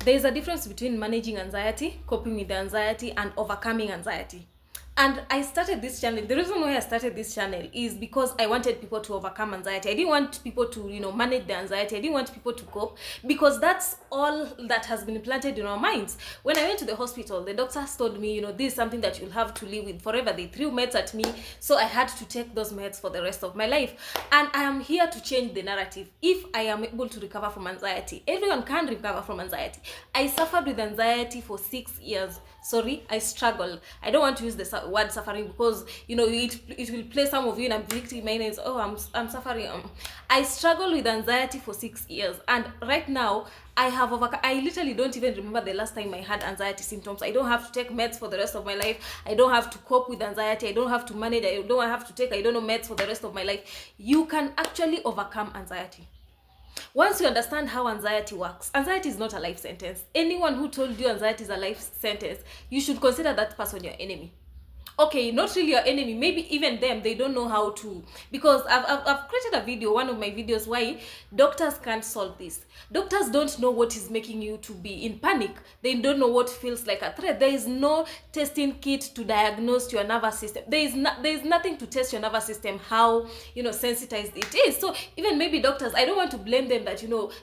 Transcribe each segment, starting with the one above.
There is a difference between managing anxiety, coping with the anxiety, and overcoming anxiety. And I started this channel. The reason why I started this channel is because I wanted people to overcome anxiety. I didn't want people to, manage the anxiety. I didn't want people to cope, because that's all that has been implanted in our minds. When I went to the hospital, the doctors told me, this is something that you'll have to live with forever. They threw meds at me, so I had to take those meds for the rest of my life. And I am here to change the narrative. If I am able to recover from anxiety, everyone can recover from anxiety. I suffered with anxiety for 6 years. Sorry, I struggled. I don't want to use the word suffering, because it will play some of you, and I'm victim my names. Oh, I'm suffering. I struggled with anxiety for 6 years, and right now I literally don't even remember the last time I had anxiety symptoms. I don't have to take meds for the rest of my life. I don't have to cope with anxiety. I don't have to manage. I don't have to take meds for the rest of my life. You can actually overcome anxiety. Once you understand how anxiety works, anxiety is not a life sentence. Anyone who told you anxiety is a life sentence, you should consider that person your enemy. Okay, not really your enemy, maybe even them, they don't know how to, because I've created a video, one of my videos, why doctors can't solve this. Doctors don't know what is making you to be in panic. They don't know what feels like a threat. There is no testing kit to diagnose your nervous system. There is nothing to test your nervous system, how sensitized it is. So even maybe doctors, I don't want to blame them that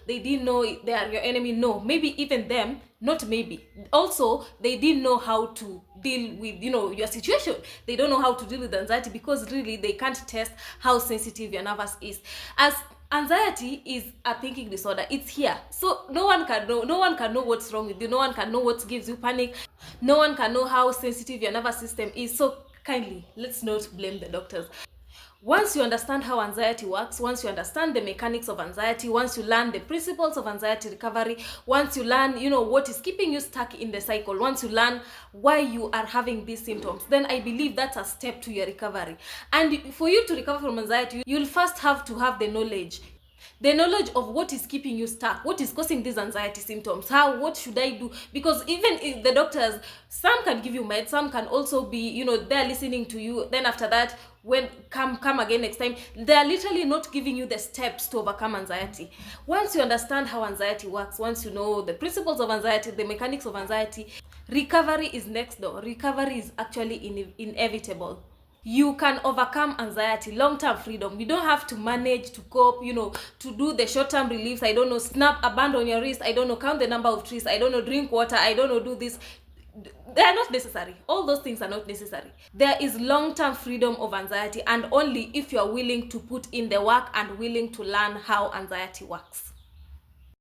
they didn't know they are your enemy. No, maybe even them, not maybe, also they didn't know how to deal with your situation. They don't know how to deal with anxiety, because really they can't test how sensitive your nervous is. As anxiety is a thinking disorder, it's here, so no one can know what's wrong with you. No one can know what gives you panic. No one can know how sensitive your nervous system is. So kindly, let's not blame the doctors. Once you understand how anxiety works, once you understand the mechanics of anxiety, once you learn the principles of anxiety recovery, once you learn, what is keeping you stuck in the cycle, once you learn why you are having these symptoms, then I believe that's a step to your recovery. And for you to recover from anxiety, you'll first have to have the knowledge. The knowledge of what is keeping you stuck, what is causing these anxiety symptoms, what should I do? Because even if the doctors, some can give you meds, some can also be, they're listening to you. Then after that, when come again next time, they're literally not giving you the steps to overcome anxiety. Once you understand how anxiety works, once you know the principles of anxiety, the mechanics of anxiety, recovery is next door. Recovery is actually inevitable. You can overcome anxiety, long-term freedom. You don't have to manage to cope, to do the short-term reliefs. I don't know, snap a band on your wrist. I don't know, count the number of trees. I don't know, drink water. I don't know, do this. They are not necessary. All those things are not necessary. There is long-term freedom of anxiety, and only if you are willing to put in the work and willing to learn how anxiety works.